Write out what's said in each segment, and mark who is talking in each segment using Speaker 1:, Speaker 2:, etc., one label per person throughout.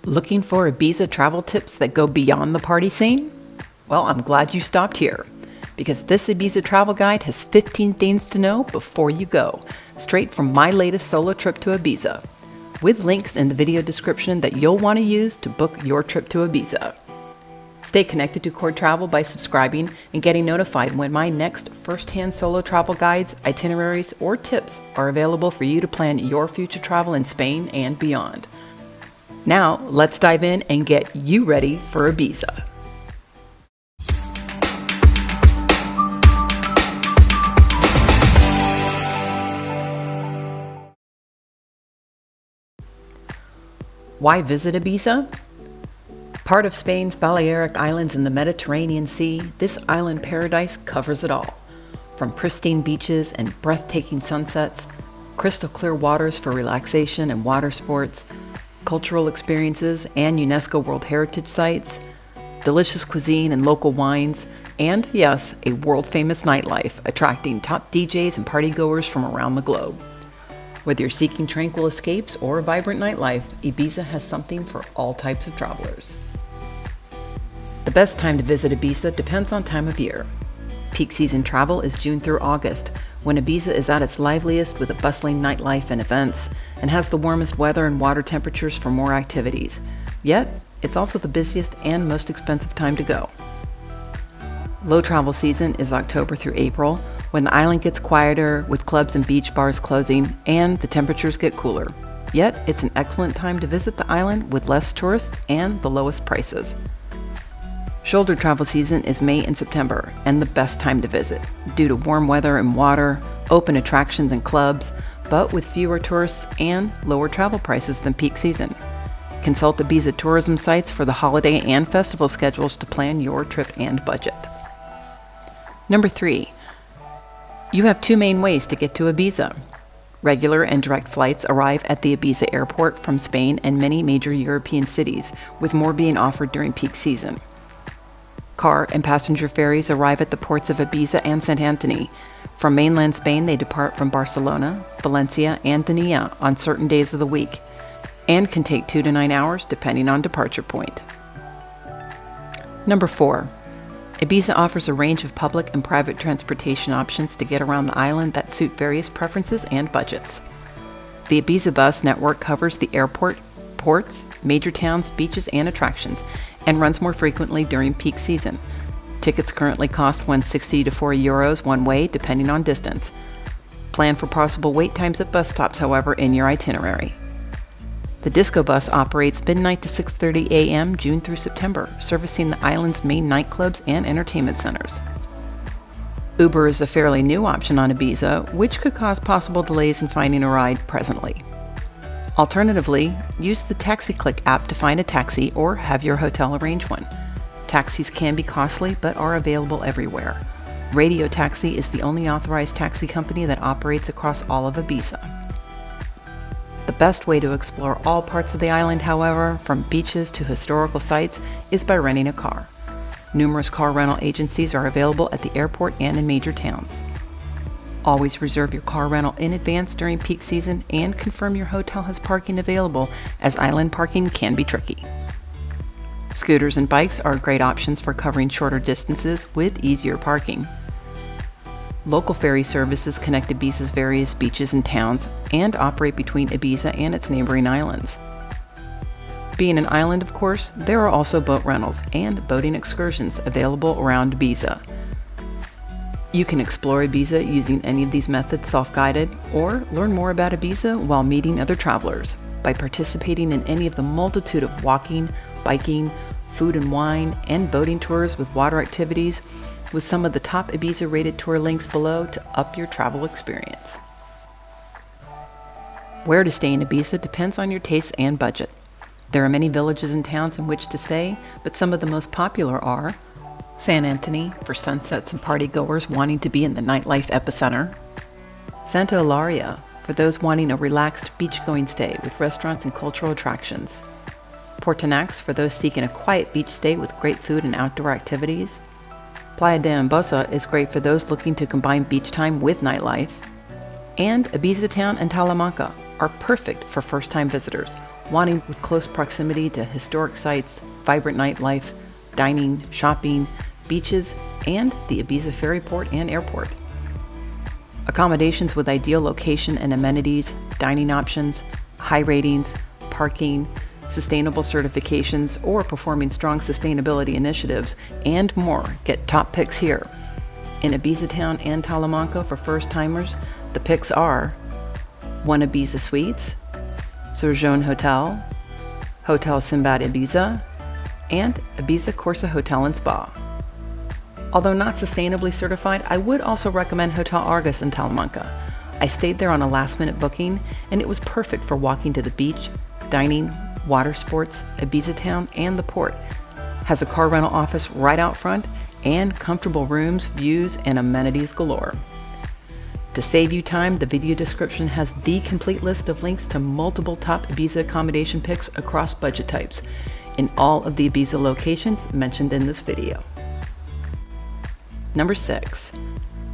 Speaker 1: Looking for Ibiza travel tips that go beyond the party scene? Well, I'm glad you stopped here, because this Ibiza travel guide has 15 things to know before you go, straight from my latest solo trip to Ibiza, with links in the video description that you'll want to use to book your trip to Ibiza. Stay connected to corrtravel by subscribing and getting notified when my next first-hand solo travel guides, itineraries, or tips are available for you to plan your future travel in Spain and beyond. Now, let's dive in and get you ready for Ibiza. Why visit Ibiza? Part of Spain's Balearic Islands in the Mediterranean Sea, this island paradise covers it all. From pristine beaches and breathtaking sunsets, crystal clear waters for relaxation and water sports, cultural experiences and UNESCO World Heritage Sites, delicious cuisine and local wines, and yes, a world-famous nightlife attracting top DJs and partygoers from around the globe. Whether you're seeking tranquil escapes or a vibrant nightlife, Ibiza has something for all types of travelers. The best time to visit Ibiza depends on time of year. Peak season travel is June through August, when Ibiza is at its liveliest with a bustling nightlife and events, and has the warmest weather and water temperatures for more activities. Yet, it's also the busiest and most expensive time to go. Low travel season is October through April, when the island gets quieter, with clubs and beach bars closing, and the temperatures get cooler. Yet, it's an excellent time to visit the island with less tourists and the lowest prices. Shoulder travel season is May and September, and the best time to visit, due to warm weather and water, open attractions and clubs, but with fewer tourists and lower travel prices than peak season. Consult Ibiza tourism sites for the holiday and festival schedules to plan your trip and budget. Number 3. You have two main ways to get to Ibiza. Regular and direct flights arrive at the Ibiza airport from Spain and many major European cities, with more being offered during peak season. Car and passenger ferries arrive at the ports of Ibiza and St. Anthony. From mainland Spain, they depart from Barcelona, Valencia, and Denia on certain days of the week, and can take 2 to 9 hours depending on departure point. Number 4. Ibiza offers a range of public and private transportation options to get around the island that suit various preferences and budgets. The Ibiza bus network covers the airport, ports, major towns, beaches, and attractions, and runs more frequently during peak season. Tickets currently cost €160 to €4 one way, depending on distance. Plan for possible wait times at bus stops, however, in your itinerary. The Disco Bus operates midnight to 6:30 a.m. June through September, servicing the island's main nightclubs and entertainment centers. Uber is a fairly new option on Ibiza, which could cause possible delays in finding a ride presently. Alternatively, use the TaxiClick app to find a taxi or have your hotel arrange one. Taxis can be costly but are available everywhere. Radio Taxi is the only authorized taxi company that operates across all of Ibiza. The best way to explore all parts of the island, however, from beaches to historical sites, is by renting a car. Numerous car rental agencies are available at the airport and in major towns. Always reserve your car rental in advance during peak season and confirm your hotel has parking available, as island parking can be tricky. Scooters and bikes are great options for covering shorter distances with easier parking. Local ferry services connect Ibiza's various beaches and towns and operate between Ibiza and its neighboring islands. Being an island, of course, there are also boat rentals and boating excursions available around Ibiza. You can explore Ibiza using any of these methods self-guided, or learn more about Ibiza while meeting other travelers by participating in any of the multitude of walking, biking, food and wine, and boating tours with water activities, with some of the top Ibiza rated tour links below to up your travel experience. Where to stay in Ibiza depends on your tastes and budget. There are many villages and towns in which to stay, but some of the most popular are St. Anthony, for sunsets and partygoers wanting to be in the nightlife epicenter. Santa Eulalia, for those wanting a relaxed beach-going stay with restaurants and cultural attractions. Portinax, for those seeking a quiet beach stay with great food and outdoor activities. Playa de Bossa is great for those looking to combine beach time with nightlife. And Ibiza Town and Talamanca are perfect for first-time visitors, wanting with close proximity to historic sites, vibrant nightlife, dining, shopping, beaches, and the Ibiza ferry port and airport. Accommodations with ideal location and amenities, dining options, high ratings, parking, sustainable certifications, or performing strong sustainability initiatives, and more get top picks here. In Ibiza Town and Talamanca for first-timers, the picks are 1 Ibiza Suites, Surgeon Hotel, Hotel Simbad Ibiza, and Ibiza Corsa Hotel and Spa. Although not sustainably certified, I would also recommend Hotel Argus in Talamanca. I stayed there on a last-minute booking, and it was perfect for walking to the beach, dining, water sports, Ibiza Town, and the port. Has a car rental office right out front, and comfortable rooms, views, and amenities galore. To save you time, the video description has the complete list of links to multiple top Ibiza accommodation picks across budget types in all of the Ibiza locations mentioned in this video. Number 6.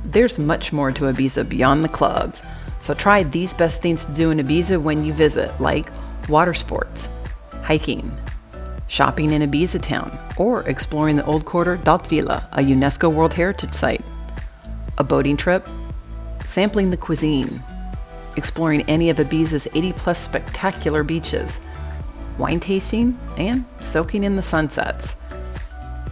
Speaker 1: There's much more to Ibiza beyond the clubs, so try these best things to do in Ibiza when you visit, like water sports, hiking, shopping in Ibiza Town, or exploring the old quarter d'Altvilla, a UNESCO World Heritage Site, a boating trip, sampling the cuisine, exploring any of Ibiza's 80-plus spectacular beaches, wine tasting, and soaking in the sunsets.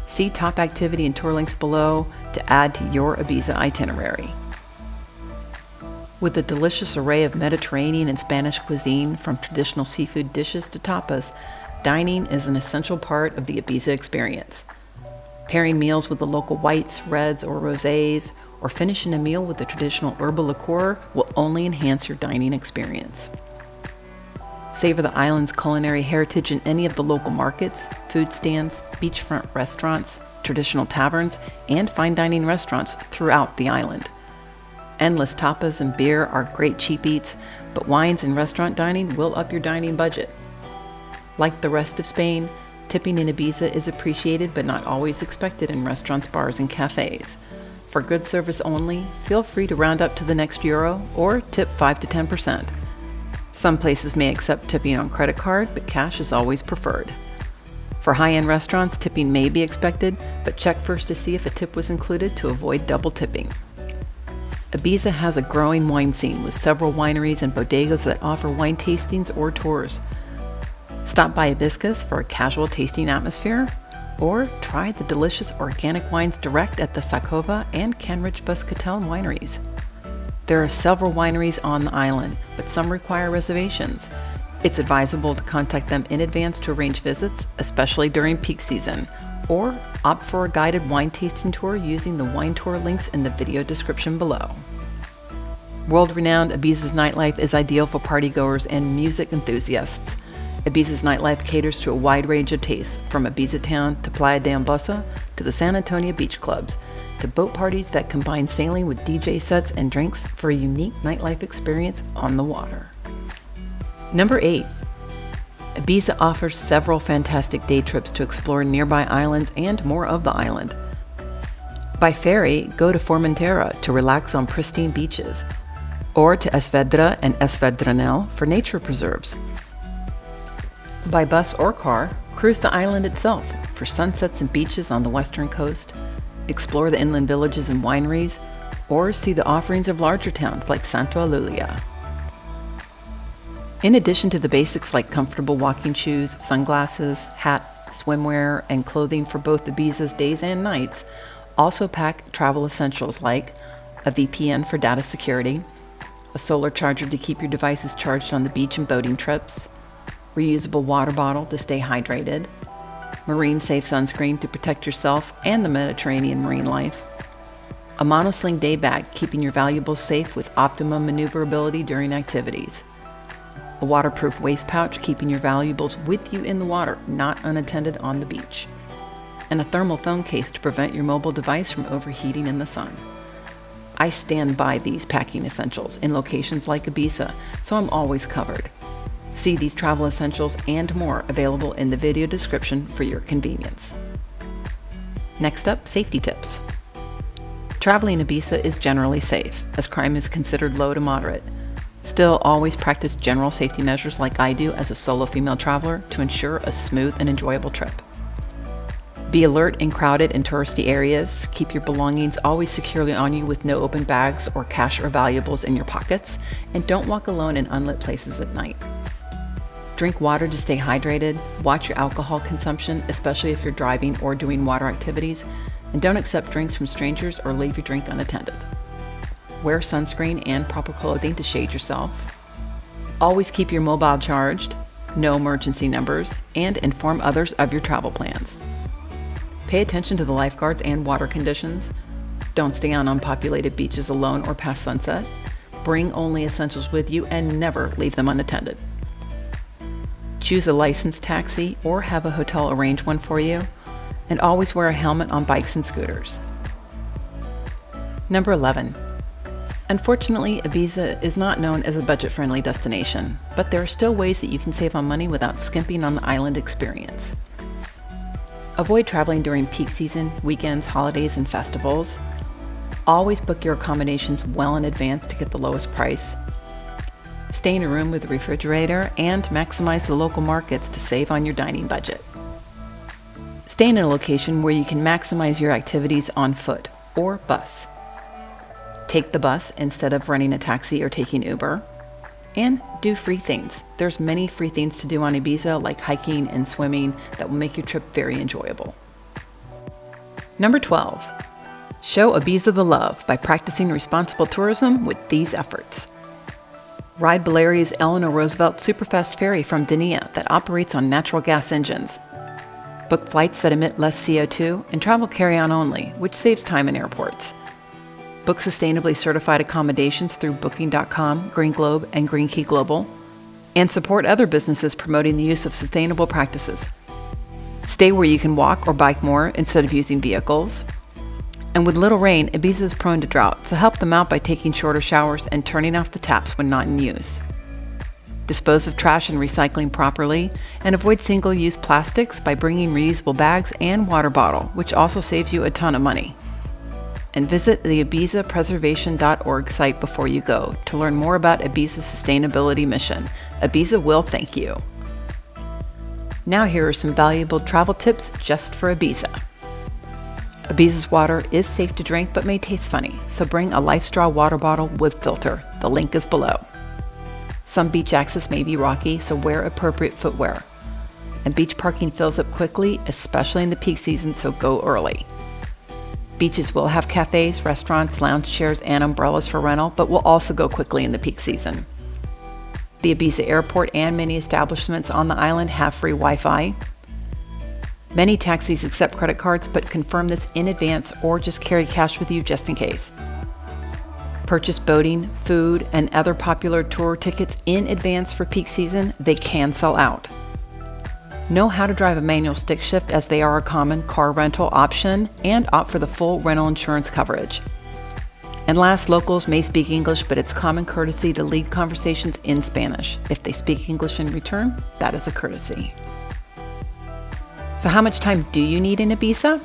Speaker 1: See top activity and tour links below to add to your Ibiza itinerary. With a delicious array of Mediterranean and Spanish cuisine, from traditional seafood dishes to tapas, dining is an essential part of the Ibiza experience. Pairing meals with the local whites, reds, or rosés, or finishing a meal with a traditional herbal liqueur will only enhance your dining experience. Savor the island's culinary heritage in any of the local markets, food stands, beachfront restaurants, traditional taverns, and fine dining restaurants throughout the island. Endless tapas and beer are great cheap eats, but wines and restaurant dining will up your dining budget. Like the rest of Spain, tipping in Ibiza is appreciated but not always expected in restaurants, bars, and cafes. For good service only, feel free to round up to the next euro or tip 5 to 10%. Some places may accept tipping on credit card, but cash is always preferred. For high-end restaurants, tipping may be expected, but check first to see if a tip was included to avoid double tipping. Ibiza has a growing wine scene with several wineries and bodegas that offer wine tastings or tours. Stop by Hibiscus for a casual tasting atmosphere, or try the delicious organic wines direct at the Sakova and Canrich Buscatel wineries. There are several wineries on the island, but some require reservations. It's advisable to contact them in advance to arrange visits, especially during peak season, or opt for a guided wine tasting tour using the wine tour links in the video description below. World-renowned Ibiza's nightlife is ideal for partygoers and music enthusiasts. Ibiza's nightlife caters to a wide range of tastes, from Ibiza Town to Playa de Bossa to the San Antonio beach clubs, to boat parties that combine sailing with DJ sets and drinks for a unique nightlife experience on the water. Number 8. Ibiza offers several fantastic day trips to explore nearby islands and more of the island. By ferry, go to Formentera to relax on pristine beaches, or to Esvedra and Esvedranel for nature preserves. By bus or car, cruise the island itself for sunsets and beaches on the western coast, explore the inland villages and wineries, or see the offerings of larger towns like Santa Eulalia. In addition to the basics like comfortable walking shoes, sunglasses, hat, swimwear, and clothing for both Ibiza's days and nights, also pack travel essentials like a VPN for data security, a solar charger to keep your devices charged on the beach and boating trips, reusable water bottle to stay hydrated, marine-safe sunscreen to protect yourself and the Mediterranean marine life, a monosling day bag keeping your valuables safe with optimum maneuverability during activities, a waterproof waist pouch keeping your valuables with you in the water, not unattended on the beach, and a thermal phone case to prevent your mobile device from overheating in the sun. I stand by these packing essentials in locations like Ibiza, so I'm always covered. See these travel essentials and more available in the video description for your convenience. Next up, safety tips. Traveling Ibiza is generally safe, as crime is considered low to moderate. Still, always practice general safety measures like I do as a solo female traveler to ensure a smooth and enjoyable trip. Be alert in crowded and touristy areas. Keep your belongings always securely on you with no open bags or cash or valuables in your pockets, and don't walk alone in unlit places at night. Drink water to stay hydrated. Watch your alcohol consumption, especially if you're driving or doing water activities, and don't accept drinks from strangers or leave your drink unattended. Wear sunscreen and proper clothing to shade yourself. Always keep your mobile charged, know emergency numbers, and inform others of your travel plans. Pay attention to the lifeguards and water conditions. Don't stay on unpopulated beaches alone or past sunset. Bring only essentials with you and never leave them unattended. Choose a licensed taxi or have a hotel arrange one for you, and always wear a helmet on bikes and scooters. Number 11. Unfortunately, Ibiza is not known as a budget-friendly destination, but there are still ways that you can save on money without skimping on the island experience. Avoid traveling during peak season, weekends, holidays, and festivals. Always book your accommodations well in advance to get the lowest price. Stay in a room with a refrigerator and maximize the local markets to save on your dining budget. Stay in a location where you can maximize your activities on foot or bus. Take the bus instead of renting a taxi or taking Uber. And do free things. There's many free things to do on Ibiza, like hiking and swimming, that will make your trip very enjoyable. Number 12. Show Ibiza the love by practicing responsible tourism with these efforts. Ride Balearia's Eleanor Roosevelt Superfast ferry from Denia that operates on natural gas engines. Book flights that emit less CO2 and travel carry-on only, which saves time in airports. Book sustainably certified accommodations through Booking.com, Green Globe, and Green Key Global, and support other businesses promoting the use of sustainable practices. Stay where you can walk or bike more instead of using vehicles. And with little rain, Ibiza is prone to drought, so help them out by taking shorter showers and turning off the taps when not in use. Dispose of trash and recycling properly, and avoid single-use plastics by bringing reusable bags and water bottle, which also saves you a ton of money. And visit the ibizapreservation.org site before you go to learn more about Ibiza's sustainability mission. Ibiza will thank you. Now here are some valuable travel tips just for Ibiza. Ibiza's water is safe to drink but may taste funny, so bring a LifeStraw water bottle with filter. The link is below. Some beach access may be rocky, so wear appropriate footwear. And beach parking fills up quickly, especially in the peak season, so go early. Beaches will have cafes, restaurants, lounge chairs, and umbrellas for rental, but will also go quickly in the peak season. The Ibiza airport and many establishments on the island have free Wi-Fi. Many taxis accept credit cards, but confirm this in advance or just carry cash with you just in case. Purchase boating, food, and other popular tour tickets in advance for peak season. They can sell out. Know how to drive a manual stick shift, as they are a common car rental option, and opt for the full rental insurance coverage. And last, locals may speak English, but it's common courtesy to lead conversations in Spanish. If they speak English in return, that is a courtesy. So how much time do you need in Ibiza?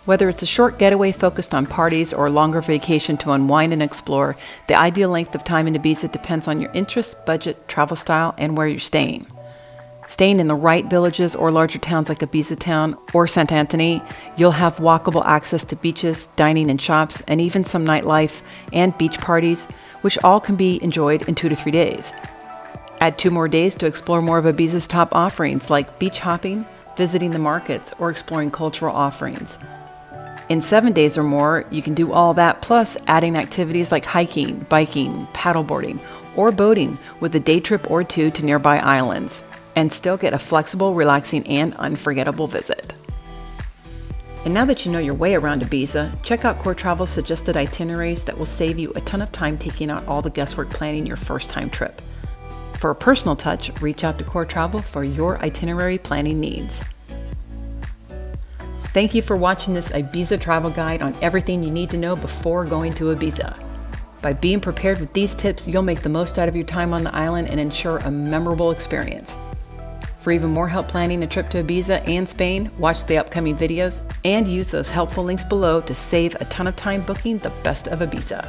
Speaker 1: Whether it's a short getaway focused on parties or a longer vacation to unwind and explore, the ideal length of time in Ibiza depends on your interests, budget, travel style, and where you're staying. Staying in the right villages or larger towns like Ibiza Town or St. Anthony, you'll have walkable access to beaches, dining and shops, and even some nightlife and beach parties, which all can be enjoyed in 2 to 3 days. Add 2 more days to explore more of Ibiza's top offerings like beach hopping, visiting the markets, or exploring cultural offerings. In 7 days or more, you can do all that, plus adding activities like hiking, biking, paddleboarding, or boating with a day trip or 2 to nearby islands, and still get a flexible, relaxing, and unforgettable visit. And now that you know your way around Ibiza, check out CORRtravel's suggested itineraries that will save you a ton of time taking out all the guesswork planning your first-time trip. For a personal touch, reach out to CORRtravel for your itinerary planning needs. Thank you for watching this Ibiza travel guide on everything you need to know before going to Ibiza. By being prepared with these tips, you'll make the most out of your time on the island and ensure a memorable experience. For even more help planning a trip to Ibiza and Spain, watch the upcoming videos and use those helpful links below to save a ton of time booking the best of Ibiza.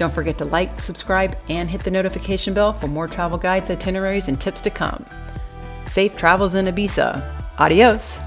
Speaker 1: Don't forget to like, subscribe, and hit the notification bell for more travel guides, itineraries, and tips to come. Safe travels in Ibiza. Adios!